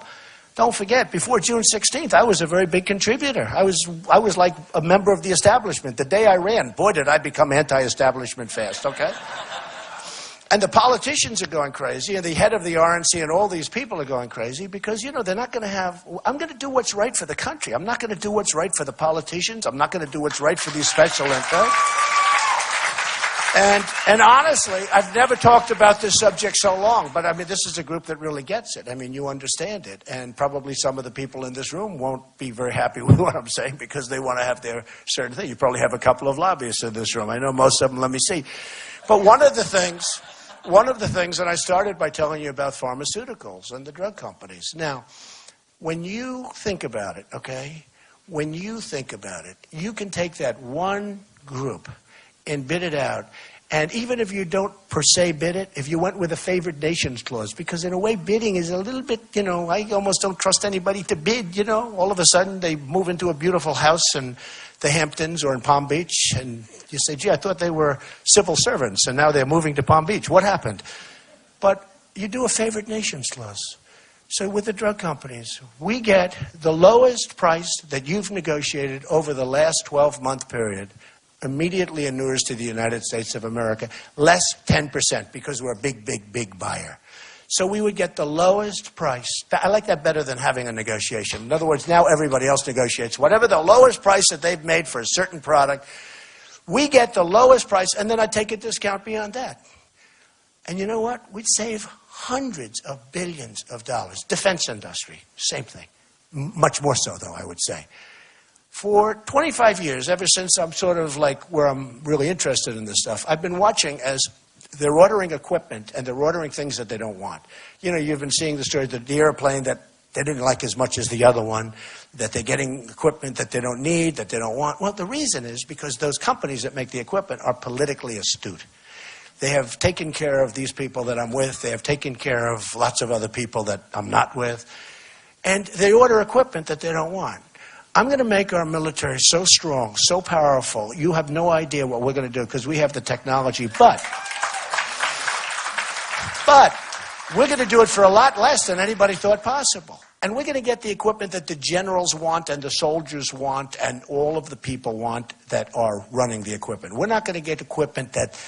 Don't forget, before June 16th, I was a very big contributor. I was like a member of the establishment. The day I ran, boy, did I become anti-establishment fast, okay? And the politicians are going crazy, and the head of the RNC and all these people are going crazy because, they're not going to have... I'm going to do what's right for the country. I'm not going to do what's right for the politicians. I'm not going to do what's right for these special interests. And honestly, I've never talked about this subject so long, but I mean, this is a group that really gets it. I mean, you understand it. And probably some of the people in this room won't be very happy with what I'm saying because they want to have their certain thing. You probably have a couple of lobbyists in this room. I know most of them, let me see. But one of the things, and I started by telling you about pharmaceuticals and the drug companies. Now, when you think about it, okay, when you think about it, you can take that one group and bid it out. And even if you don't per se bid it, if you went with a favored nations clause, because in a way bidding is a little bit, I almost don't trust anybody to bid, All of a sudden they move into a beautiful house in the Hamptons or in Palm Beach, and you say, gee, I thought they were civil servants, and now they're moving to Palm Beach. What happened? But you do a favored nations clause. So with the drug companies, we get the lowest price that you've negotiated over the last 12-month period immediately inures to the United States of America, less 10%, because we're a big, big, big buyer. So we would get the lowest price. I like that better than having a negotiation. In other words, now everybody else negotiates. Whatever the lowest price that they've made for a certain product, we get the lowest price, and then I take a discount beyond that. And you know what? We'd save hundreds of billions of dollars. Defense industry, same thing. Much more so, though, I would say. For 25 years, ever since I'm sort of like where I'm really interested in this stuff, I've been watching as they're ordering equipment and they're ordering things that they don't want. You know, you've been seeing the story that the airplane that they didn't like as much as the other one, that they're getting equipment that they don't need, that they don't want. Well, the reason is because those companies that make the equipment are politically astute. They have taken care of these people that I'm with. They have taken care of lots of other people that I'm not with. And they order equipment that they don't want. I'm going to make our military so strong, so powerful, you have no idea what we're going to do because we have the technology. But we're going to do it for a lot less than anybody thought possible. And we're going to get the equipment that the generals want and the soldiers want and all of the people want that are running the equipment. We're not going to get equipment that,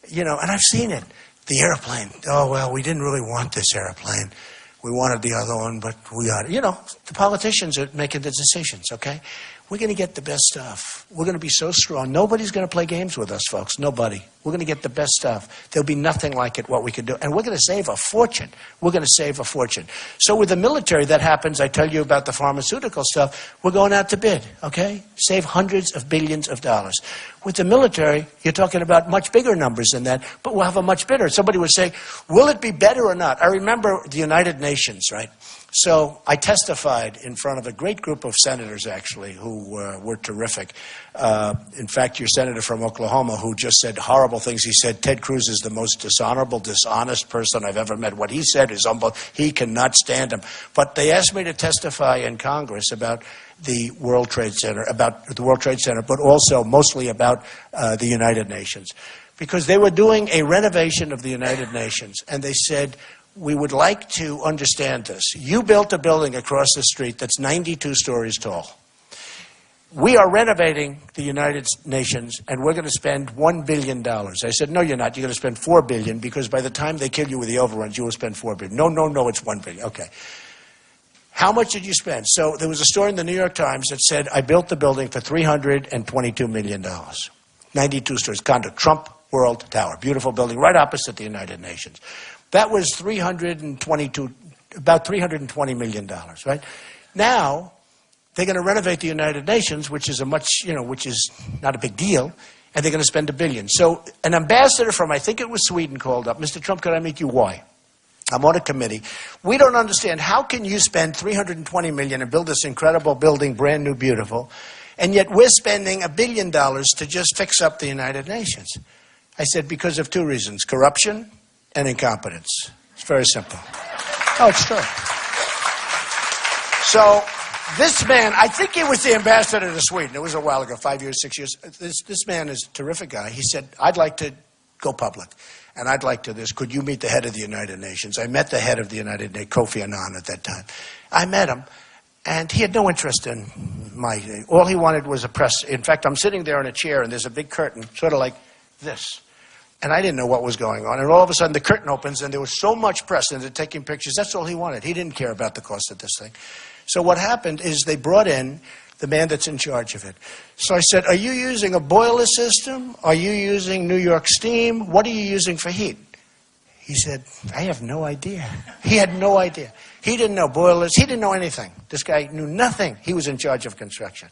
you know, and I've seen it. The airplane. Oh, well, we didn't really want this airplane. We wanted the other one, but we got it. You know, the politicians are making the decisions, okay? We're going to get the best stuff. We're going to be so strong. Nobody's going to play games with us, folks. Nobody. We're going to get the best stuff. There'll be nothing like it, what we can do. And we're going to save a fortune. We're going to save a fortune. So with the military, that happens. I tell you about the pharmaceutical stuff. We're going out to bid, okay? Save hundreds of billions of dollars. With the military, you're talking about much bigger numbers than that, but we'll have a much better. Somebody would say, will it be better or not? I remember the United Nations, right? So I testified in front of a great group of senators, actually, who were terrific. In fact, your senator from Oklahoma, who just said horrible things, he said, Ted Cruz is the most dishonorable, dishonest person I've ever met. What he said is unbelievable. He cannot stand him. But they asked me to testify in Congress about the World Trade Center, but also mostly about the United Nations. Because they were doing a renovation of the United Nations, and they said, we would like to understand this. You built a building across the street that's 92 stories tall. We are renovating the United Nations, and we're going to spend $1 billion. I said, no, you're not. You're going to spend $4 billion, because by the time they kill you with the overruns, you will spend $4 billion. No, it's $1 billion. Okay. How much did you spend? So there was a story in the New York Times that said, I built the building for $322 million. 92 stories. Condo, Trump World Tower. Beautiful building right opposite the United Nations. That was about $320 million, right? Now, they're going to renovate the United Nations, which is which is not a big deal, and they're going to spend $1 billion. So an ambassador from, I think it was Sweden, called up. Mr. Trump, could I meet you? Why? I'm on a committee. We don't understand, how can you spend $320 million and build this incredible building, brand new, beautiful, and yet we're spending $1 billion to just fix up the United Nations? I said, because of two reasons, corruption and incompetence. It's very simple. Oh, it's true. So this man, I think he was the ambassador to Sweden. It was a while ago, 5 years, 6 years. This man is a terrific guy. He said, I'd like to go public, and I'd like to this. Could you meet the head of the United Nations? I met the head of the United Nations, Kofi Annan, at that time. I met him, and he had no interest in all he wanted was a press. In fact, I'm sitting there in a chair, and there's a big curtain, sort of like this. And I didn't know what was going on. And all of a sudden, the curtain opens, and there was so much press, and they're taking pictures. That's all he wanted. He didn't care about the cost of this thing. So what happened is they brought in the man that's in charge of it. So I said, are you using a boiler system? Are you using New York steam? What are you using for heat? He said, I have no idea. He had no idea. He didn't know boilers. He didn't know anything. This guy knew nothing. He was in charge of construction.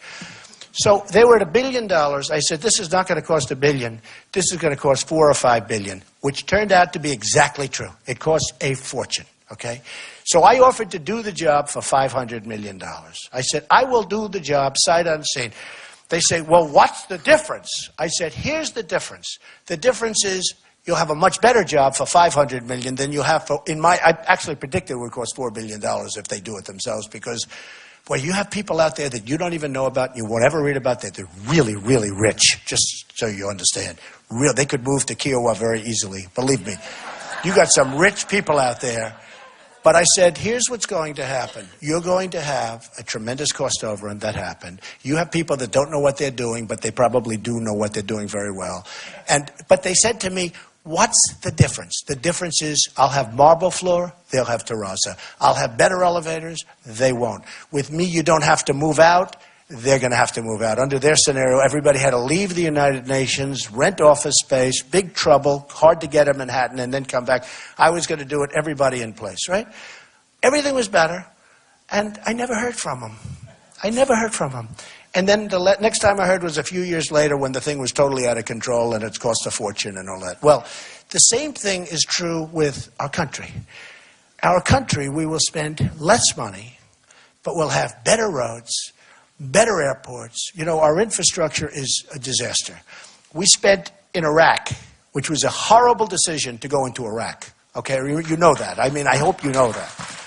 So they were at $1 billion. I said, this is not going to cost $1 billion. This is going to cost $4 or $5 billion, which turned out to be exactly true. It cost a fortune, okay? So I offered to do the job for $500 million. I said, I will do the job sight unseen. They say, well, what's the difference? I said, here's the difference. The difference is you'll have a much better job for $500 million than you have for, I actually predicted it would cost $4 billion if they do it themselves, because boy, you have people out there that you don't even know about, you won't ever read about, that they're really, really rich, just so you understand. They could move to Kiawah very easily, believe me. You got some rich people out there. But I said, here's what's going to happen. You're going to have a tremendous cost overrun. That happened. You have people that don't know what they're doing, but they probably do know what they're doing very well. But they said to me, what's the difference? The difference is I'll have marble floor, they'll have terraza. I'll have better elevators, they won't. With me, you don't have to move out. They're going to have to move out. Under their scenario, everybody had to leave the United Nations, rent office space, big trouble, hard to get in Manhattan, and then come back. I was going to do it, everybody in place, right? Everything was better, and I never heard from them. I never heard from them. And then the next time I heard was a few years later when the thing was totally out of control and it's cost a fortune and all that. Well, the same thing is true with our country. Our country, we will spend less money, but we'll have better roads, better airports. You know, our infrastructure is a disaster. We spent in Iraq, which was a horrible decision to go into Iraq. Okay, you know that. I mean, I hope you know that.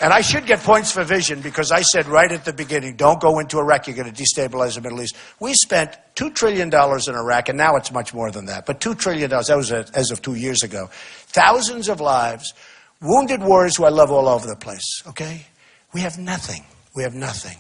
And I should get points for vision because I said right at the beginning, don't go into Iraq, you're going to destabilize the Middle East. We spent $2 trillion in Iraq, and now it's much more than that. But $2 trillion, that was as of 2 years ago. Thousands of lives, wounded warriors who I love all over the place, okay? We have nothing. We have nothing.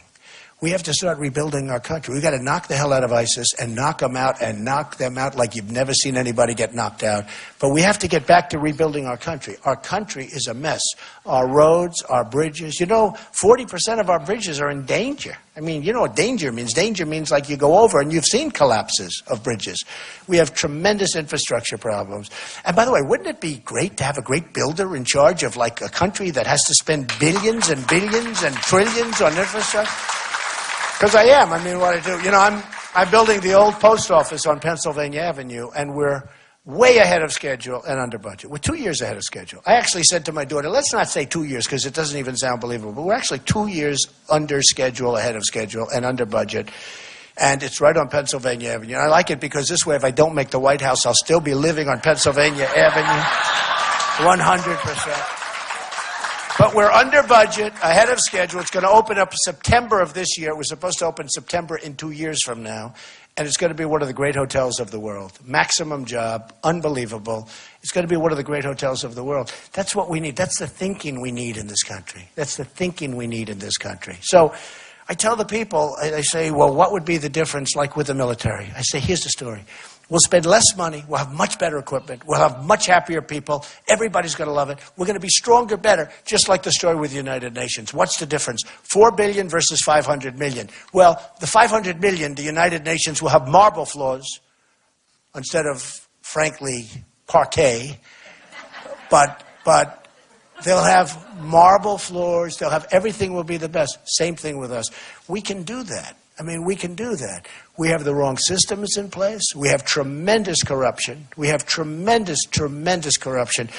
We have to start rebuilding our country. We've got to knock the hell out of ISIS and knock them out like you've never seen anybody get knocked out. But we have to get back to rebuilding our country. Our country is a mess. Our roads, our bridges. You know, 40% of our bridges are in danger. I mean, you know what danger means? Danger means like you go over and you've seen collapses of bridges. We have tremendous infrastructure problems. And by the way, wouldn't it be great to have a great builder in charge of like a country that has to spend billions and billions and trillions on infrastructure? Because I am. I mean, what I do. You know, I'm building the old post office on Pennsylvania Avenue, and we're way ahead of schedule and under budget. We're 2 years ahead of schedule. I actually said to my daughter, let's not say 2 years because it doesn't even sound believable, but we're actually 2 years under schedule, ahead of schedule, and under budget. And it's right on Pennsylvania Avenue. And I like it because this way, if I don't make the White House, I'll still be living on Pennsylvania Avenue 100%. But we're under budget, ahead of schedule. It's going to open up September of this year. It was supposed to open September in 2 years from now. And it's going to be one of the great hotels of the world. Maximum job, unbelievable. It's going to be one of the great hotels of the world. That's what we need. That's the thinking we need in this country. That's the thinking we need in this country. So I tell the people, I say, well, what would be the difference like with the military? I say, here's the story. We'll spend less money. We'll have much better equipment. We'll have much happier people. Everybody's going to love it. We're going to be stronger, better, just like the story with the United Nations. What's the difference? 4 billion versus 500 million. Well, the 500 million, the United Nations will have marble floors instead of, frankly, parquet. But they'll have marble floors. They'll have everything will be the best. Same thing with us. We can do that. I mean, we can do that. We have the wrong systems in place. We have tremendous corruption. We have tremendous corruption.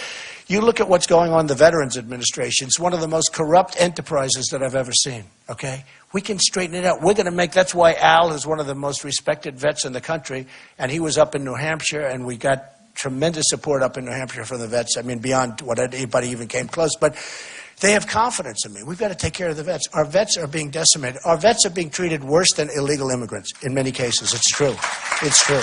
You look at what's going on in the Veterans Administration. It's one of the most corrupt enterprises that I've ever seen, okay? We can straighten it out. We're going to make, that's why Al is one of the most respected vets in the country, and he was up in New Hampshire, and we got tremendous support up in New Hampshire from the vets. I mean, beyond what anybody even came close. But they have confidence in me. We've got to take care of the vets. Our vets are being decimated. Our vets are being treated worse than illegal immigrants in many cases. It's true. It's true.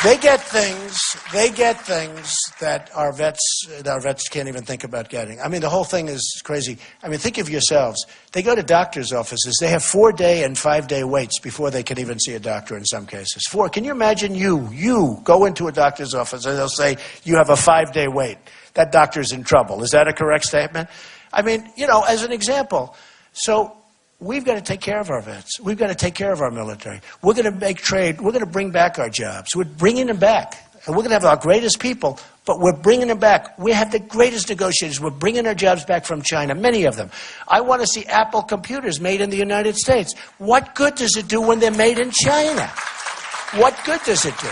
They get things that our vets can't even think about getting. I mean, the whole thing is crazy. I mean, think of yourselves. They go to doctor's offices. They have 4-day and 5-day waits before they can even see a doctor in some cases. Can you imagine you go into a doctor's office and they'll say you have a 5-day wait. That doctor's in trouble. Is that a correct statement? I mean, you know, as an example. So we've got to take care of our vets. We've got to take care of our military. We're going to make trade. We're going to bring back our jobs. We're bringing them back. And we're going to have our greatest people, but we're bringing them back. We have the greatest negotiators. We're bringing our jobs back from China, many of them. I want to see Apple computers made in the United States. What good does it do when they're made in China? What good does it do?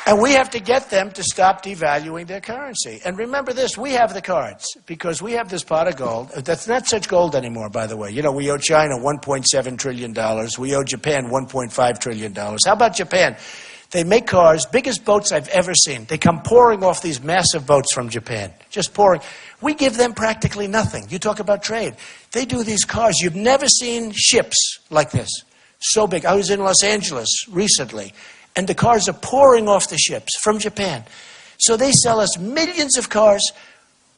And we have to get them to stop devaluing their currency. And remember this, we have the cards, because we have this pot of gold. That's not such gold anymore, by the way. You know, we owe China $1.7 trillion. We owe Japan $1.5 trillion. How about Japan? They make cars, biggest boats I've ever seen. They come pouring off these massive boats from Japan, just pouring. We give them practically nothing. You talk about trade. They do these cars. You've never seen ships like this, so big. I was in Los Angeles recently. And the cars are pouring off the ships from Japan. So they sell us millions of cars.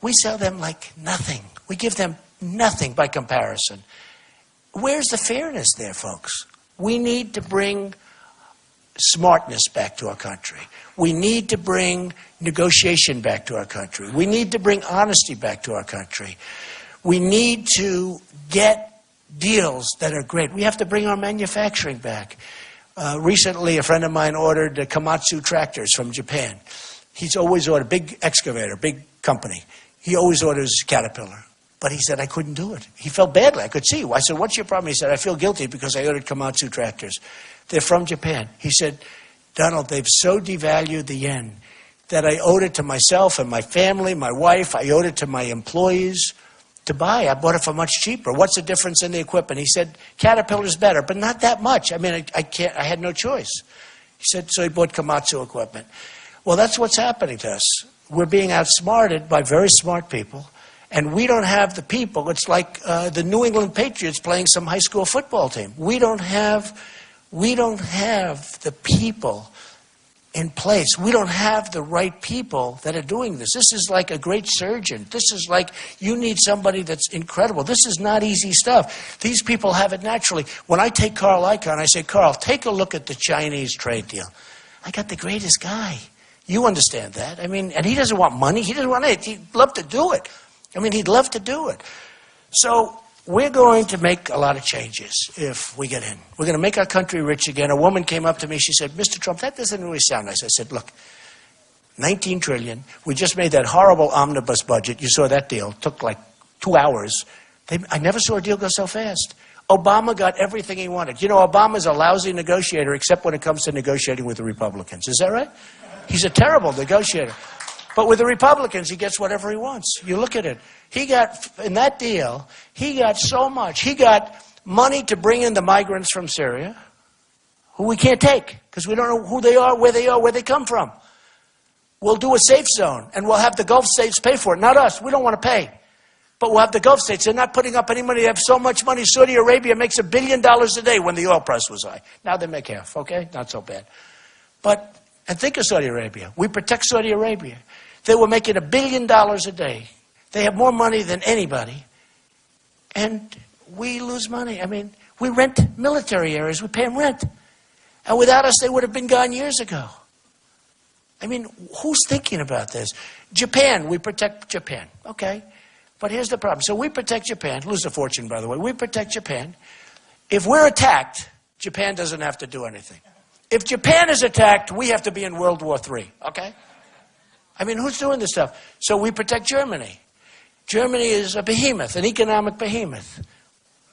We sell them like nothing. We give them nothing by comparison. Where's the fairness there, folks? We need to bring smartness back to our country. We need to bring negotiation back to our country. We need to bring honesty back to our country. We need to get deals that are great. We have to bring our manufacturing back. Recently, a friend of mine ordered Komatsu tractors from Japan. He's always ordered big excavator, big company. He always orders Caterpillar. But he said, I couldn't do it. He felt badly. I could see. I said, what's your problem? He said, I feel guilty because I ordered Komatsu tractors. They're from Japan. He said, Donald, they've so devalued the yen that I owed it to myself and my family, my wife. I owed it to my employees to buy. I bought it for much cheaper. What's the difference in the equipment? He said, Caterpillar's better, but not that much. I mean, I had no choice. He said, so he bought Komatsu equipment. Well, that's what's happening to us. We're being outsmarted by very smart people, and we don't have the people. It's like the New England Patriots playing some high school football team. We don't have the people in place. We don't have the right people that are doing this. This is like a great surgeon. This is like you need somebody that's incredible. This is not easy stuff. These people have it naturally. When I take Carl Icahn, I say, Carl, take a look at the Chinese trade deal. I got the greatest guy. You understand that. I mean, and he doesn't want money. He doesn't want it. He'd love to do it. I mean, he'd love to do it. So we're going to make a lot of changes if we get in. We're going to make our country rich again. A woman came up to me. She said, Mr. Trump, that doesn't really sound nice. I said, look, 19 trillion. We just made that horrible omnibus budget. You saw that deal. It took like 2 hours. I never saw a deal go so fast. Obama got everything he wanted. You know, Obama's a lousy negotiator except when it comes to negotiating with the Republicans. Is that right? He's a terrible negotiator. But with the Republicans, he gets whatever he wants. You look at it. He got, in that deal, he got so much. He got money to bring in the migrants from Syria, who we can't take, because we don't know who they are, where they come from. We'll do a safe zone, and we'll have the Gulf states pay for it. Not us. We don't want to pay. But we'll have the Gulf states. They're not putting up any money. They have so much money. Saudi Arabia makes $1 billion a day when the oil price was high. Now they make half, okay? Not so bad. And think of Saudi Arabia. We protect Saudi Arabia. They were making $1 billion a day. They have more money than anybody. And we lose money. I mean, we rent military areas. We pay them rent. And without us, they would have been gone years ago. I mean, who's thinking about this? Japan, we protect Japan. Okay. But here's the problem. So we protect Japan. Lose a fortune, by the way. We protect Japan. If we're attacked, Japan doesn't have to do anything. If Japan is attacked, we have to be in World War III. Okay? I mean, who's doing this stuff? So we protect Germany. Germany is a behemoth, an economic behemoth.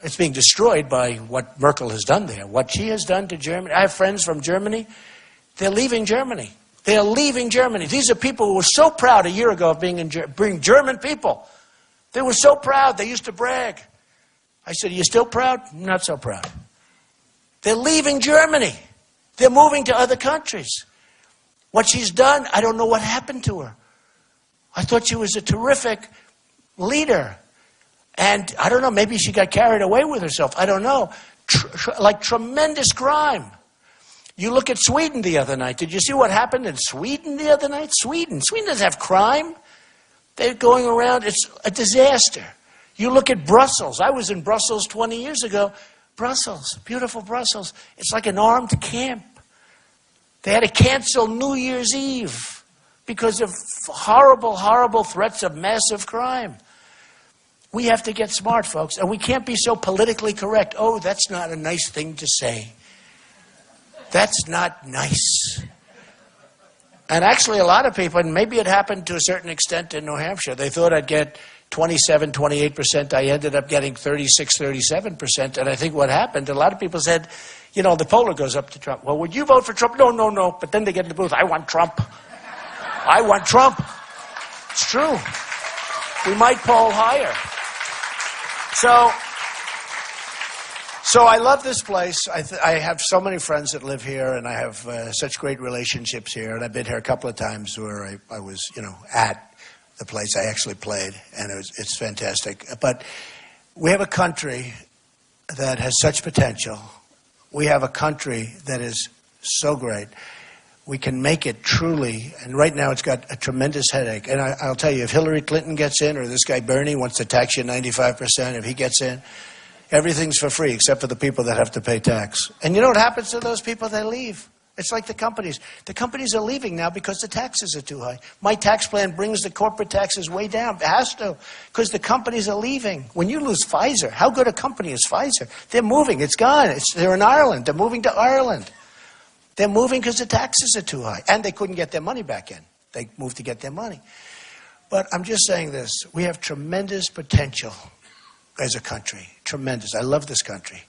It's being destroyed by what Merkel has done there, what she has done to Germany. I have friends from Germany. They're leaving Germany. They're leaving Germany. These are people who were so proud a year ago of being German people. They were so proud. They used to brag. I said, are you still proud? Not so proud. They're leaving Germany. They're moving to other countries. What she's done, I don't know what happened to her. I thought she was a terrific leader. And I don't know, maybe she got carried away with herself. I don't know. Like tremendous crime. You look at Sweden the other night. Did you see what happened in Sweden the other night? Sweden doesn't have crime. They're going around. It's a disaster. You look at Brussels. I was in Brussels 20 years ago. Brussels, beautiful Brussels. It's like an armed camp. They had to cancel New Year's Eve because of horrible, horrible threats of massive crime. We have to get smart, folks, and we can't be so politically correct. Oh, that's not a nice thing to say. That's not nice. And actually, a lot of people, and maybe it happened to a certain extent in New Hampshire, they thought I'd get 27, 28%. I ended up getting 36, 37%. And I think what happened, a lot of people said, you know, the poller goes up to Trump. Well, would you vote for Trump? No, no, no. But then they get in the booth. I want Trump. I want Trump. It's true. We might poll higher. So I love this place. I have so many friends that live here, and I have such great relationships here. And I've been here a couple of times where I was, you know, at the place I actually played, and it's fantastic. But we have a country that has such potential. We have a country that is so great. we can make it truly, and right now it's got a tremendous headache. And I'll tell you, if Hillary Clinton gets in, or this guy Bernie wants to tax you 95%, if he gets in, everything's for free except for the people that have to pay tax. And you know what happens to those people? They leave. It's like the companies. The companies are leaving now because the taxes are too high. My tax plan brings the corporate taxes way down. It has to, because the companies are leaving. When you lose Pfizer, how good a company is Pfizer? They're moving. It's gone. They're in Ireland. They're moving to Ireland. They're moving because the taxes are too high. And they couldn't get their money back in. They moved to get their money. But I'm just saying this. We have tremendous potential as a country. Tremendous. I love this country.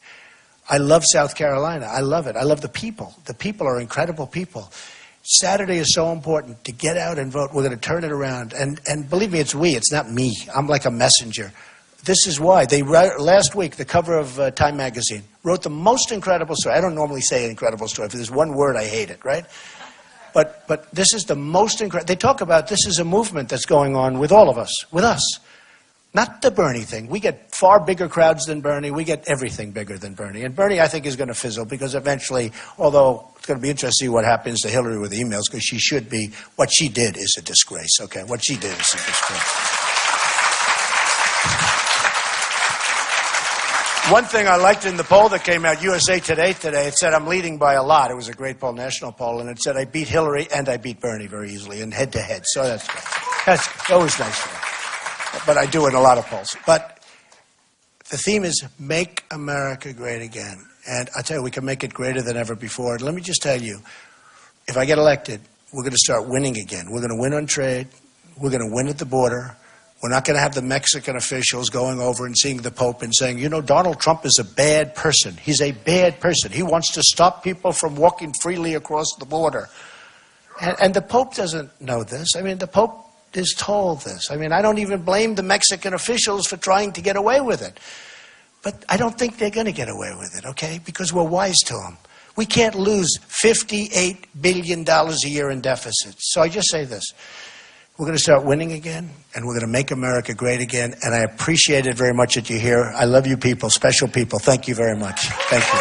I love South Carolina. I love it. I love the people. The people are incredible people. Saturday is so important to get out and vote. We're going to turn it around. And believe me, it's we. It's not me. I'm like a messenger. This is why. Last week, the cover of Time magazine wrote the most incredible story. I don't normally say an incredible story. If there's one word, I hate it, right? But this is the most incredible. They talk about this is a movement that's going on with all of us, with us. Not the Bernie thing. We get far bigger crowds than Bernie. We get everything bigger than Bernie. And Bernie, I think, is going to fizzle because eventually, although it's going to be interesting to see what happens to Hillary with emails, because she should be, what she did is a disgrace, okay? What she did is a disgrace. One thing I liked in the poll that came out, USA Today today, it said I'm leading by a lot. It was a great poll, national poll, and it said I beat Hillary and I beat Bernie very easily, and head-to-head. So that's good. That's always nice to me. But I do in a lot of polls. But the theme is Make America Great Again. And I tell you, we can make it greater than ever before. And let me just tell you, if I get elected, we're going to start winning again. We're going to win on trade. We're going to win at the border. We're not going to have the Mexican officials going over and seeing the Pope and saying, you know, Donald Trump is a bad person. He's a bad person. He wants to stop people from walking freely across the border. And the Pope doesn't know this. I mean, the Pope is told this. I mean, I don't even blame the Mexican officials for trying to get away with it. But I don't think they're going to get away with it, okay? Because we're wise to them. We can't lose $58 billion a year in deficits. So I just say this. We're going to start winning again, and we're going to make America great again. And I appreciate it very much that you're here. I love you people, special people. Thank you very much. Thank you.